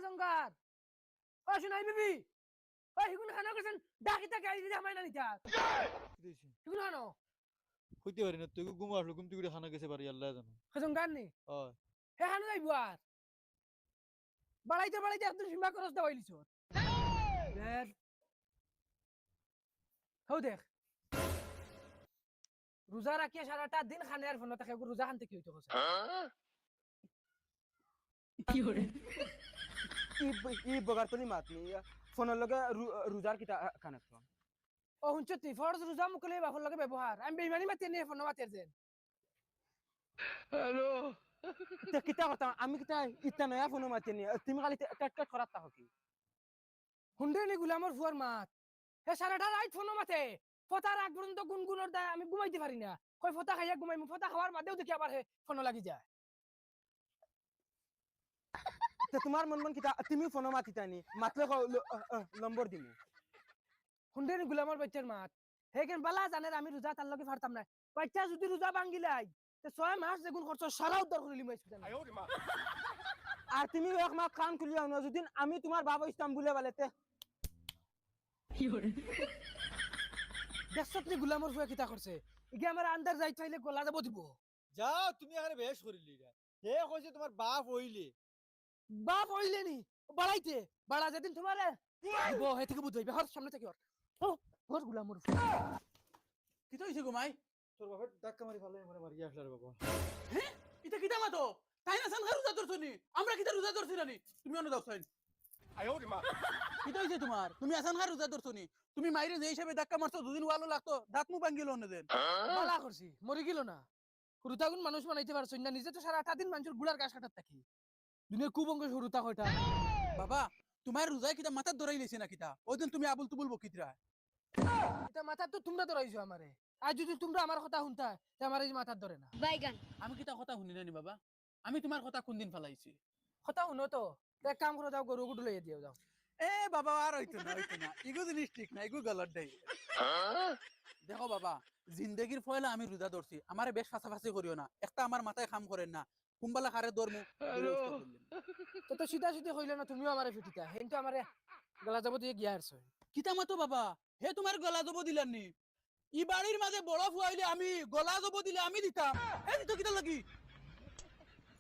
জঙ্গার ও শুনাই বিবি ও হিগুন খানা করছেন ডাকিতা গাড়ি দিয়ে আমায় না নিতা হিগুন খানো হইতে পারি না তুই ঘুম আসলো ঘুম তুই খানা গেছে পারি আল্লাহ জানো জঙ্গার নি হয় হে খানো যাইবো আর বাড়াইতে বাড়াইতে আব্দুল সিম্বা খরচ দেওয়াই লিছ বের হও দেখ রোজা রাখিয়া সারাটা দিন খানে আর ফোন থাকে রোজা খান থেকে হইতো কথা কি হরে ই বগার তনি মাতনি ফোনের লগে রোজার কিতা কানেকশন ও হুনছ তুই ফরজ রোজা মুকলে বাফর লগে ব্যবহার আমি বেইমানি মাতি নিয়ে ফোন মাতের দেন হ্যালো তে কিতা কথা আমি কিতা ইতা নয়া ফোন মাতনি তুমি খালি কাট কাট করাত তাহ কি হুন্ডে নি গুলামর ফুয়ার মাত হে সারাটা রাত ফোন মাতে ফতা রাগ পর্যন্ত গুনগুনর দায় আমি ঘুমাইতে পারি না কই ফতা খাইয়া ঘুমাইমু ফতা খাওয়ার বাদেও দেখি আবার হে ফোন লাগি যায় তে তোমার মন মন কিতা তুমি ফোন মাতিতানি মাতলে নম্বর দিমু হুন্ডে নি গুলামর বাচ্চার মাত হে কেন বালা জানে আমি রোজা তার লগে ফারতাম না বাচ্চা যদি রোজা ভাঙ্গিলাই তে 6 মাস যেগুন খরচ সারা উদ্ধার করিলি মাইছ আর তুমি এক মাস কান খুলিয়া না যদি আমি তোমার বাবা ইস্তাম্বুলে বলেতে দেখছত নি গুলামর ফুয়া কিতা করছে ইগে আমার আন্দার যাই চাইলে গলা যাব দিব যাও তুমি এখানে বেশ করিলি হে কইছে তোমার বাপ হইলে বাপ হইলে নি বাড়াইতে বাড়া যেদিন তোমারে দিব হে থেকে বুঝাইবে হর সামনে থেকে হর ও হর গুলামর ফুয়া কিতা হইছে ঘুমাই তোর বাপের ধাক্কা মারি ভালো মরে মারি আসলে রে বাবা হ্যাঁ এটা কিতা মাতো তাই না সানখা রোজা ধরছনি আমরা কিতা রোজা ধরছি নানি তুমি অন্য দাও সাইন কিতা হইছে তোমার তুমি আসানখা রোজা ধরছনি তুমি মাইরে যে হিসাবে ধাক্কা মারছো দুদিন ওয়ালো লাগতো দাঁত মু ভাঙ্গিল অন্য দেন বালা করছি মরে গেল না হুরুতাগুন মানুষ বানাইতে পারছই না নিজে তো সারা 8 দিন মানুষের গুড়ার গাছ কাটাত থাকি দুনিয়া কুবঙ্গ হুরুতা কয়টা বাবা তোমার রোজায় কিতা মাথার ধরাই লেছে না কিতা ওইদিন তুমি আবুল তুবুল বকিতরা এটা মাথা তো তোমরা ধরাইছো আমারে আর যদি তোমরা আমার কথা শুনতা তে আমার এই মাথার ধরে না বাইগান আমি কিতা কথা শুনি নানি বাবা আমি তোমার কথা কোন দিন ফেলাইছি কথা শুনো তো এক কাম করে যাও গরু গুডু লইয়া দিও যাও এ বাবা আর হইতো না ইগো জিনিস ঠিক না ইগো গলত দেই দেখো বাবা জিন্দেগির ফয়লা আমি রোজা ধরছি আমারে বেশ ফাঁসাফাঁসি করিও না একটা আমার মাথায় কাম করেন না কুম্বালা খারে ধরমু তো সিধা সিধি কইলে না তুমিও আমারে ফিটিতা হেন তো আমারে গলা যাব দিয়ে গিয়া আরছ কিতা মাতো বাবা হে তোমার গলা জব দিলানি ই বাড়ির মাঝে বড় ফুয়াইলে আমি গলা জব দিলে আমি দিতাম এ দিত কিতা লাগি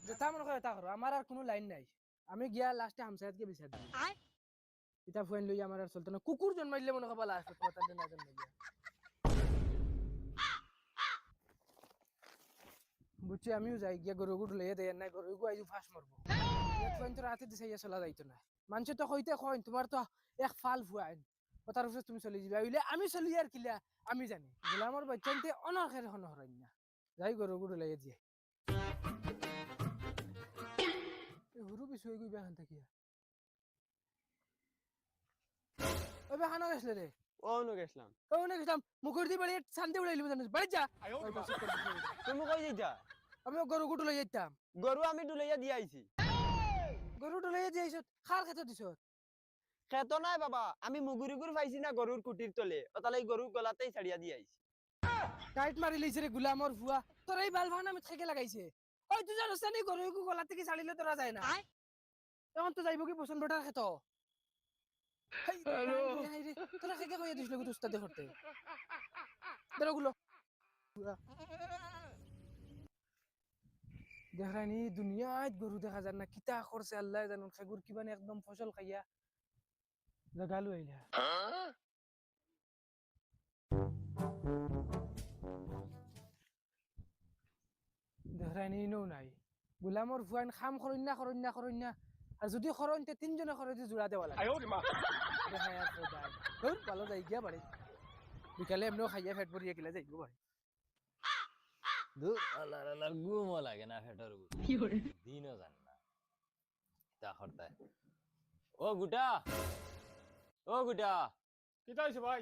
যেটা মনে করে তা করো আমার আর কোনো লাইন নাই আমি গিয়া লাস্টে হামসায়াতকে বিচার দিই এটা ফুয়াইন লই আমার আর চলতে না কুকুর জন্মাইলে মনে কবা লাস্ট কথা না জন্মাই গিয়া বুঝছি আমিও যাই গিয়া গরু গুডু লইয়া দেয় না গরু গু আইজু ফাঁস মারবো ফুয়াইন তো রাতে দিছে ইয়া চলা যাইতো না মানুষ তো কইতে কইন তোমার তো এক ফাল ফুয়াইন কথার উপরে তুমি চলে যাবে হইলে আমি চলি আর কিলা আমি জানি গোলামর বাচ্চানতে অনখের হন হরাই না যাই গরু গুডু লইয়া দিয়ে হুরু বিছুই গই বেখান থাকিয়া ওই বেখানো গেছলে রে ও নো গেছলাম ও না গেছলাম মুখর দি বাড়ি শান্তি উড়াইলি জানিস বাড়ি যা তুমি কই যাইতা আমি গরু গুডু লইয়া যাইতাম গরু আমি ডুলাইয়া দি আইছি গরু লইয়া দিয়ে আইছত খার খেতে দিছত খেতো নাই বাবা আমি মুগুরিগুর পাইছি না গরুর কুটির তলে ওতালে গরুর গলাতেই ছাড়িয়া দি আইছি টাইট মারি লইছে রে গুলামর ফুয়া তোর এই বাল ভাঙা আমি থেকে লাগাইছে ওই তুই জানোস না গরু গলা থেকে ছাড়িলে তোরা যায় না এখন তো যাইব কি বসন বেটার খেত তোরা থেকে কইয়া দিছিল গো উস্তাদে করতে বেরো গুলো দেখানি দুনিয়ায় গরু দেখা যায় না কিতা করছে আল্লাহ জানুন খাগুর কিবানি একদম ফসল খাইয়া জাগালু আইলা দেখানি নো নাই গুলামর ফুয়াইন খাম করইন না আর যদি খরইন তে তিনজনে খরইতে জোড়া দেওয়া লাগে দেখাই আর খোদাই ধুর ভালো যাই গিয়া বাড়ি বিকালে এমনিও খাইয়া ফেট ভরিয়া গেলে যাইব বাড়ি দূর আল্লাহর আল্লাহর ঘুমও লাগে না ফেটার দিনও জান না তা হরতায় ও গুটা কিতা হইছে ভাই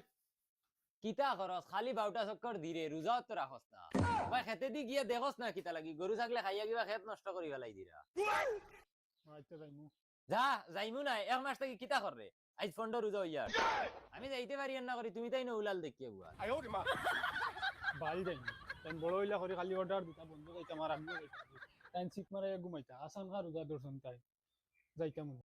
কিতা করস খালি বাউটা চক্কর দিরে রোজাও তো রাখস না ভাই খেতে দি গিয়ে দেখস না কিতা লাগি গরু ছাগলে খাইয়া কিবা খেত নষ্ট করি ফেলাই দিরা আইতে যাইমু যা যাইমু না এক মাস থেকে কিতা কররে আজ ফন্ড রোজা হইয়া আমি যাইতে পারি না করি তুমি তাই না উলাল দেখিয়ে বুয়া বাড়ি যাইমু তাই বড় হইলা করে খালি অর্ডার দিতা বন্ধ যাইতা আমার আমিও যাইতা তাই সিট মারে ঘুমাইতা আসান খা রোজা দর্শন তাই যাইতাম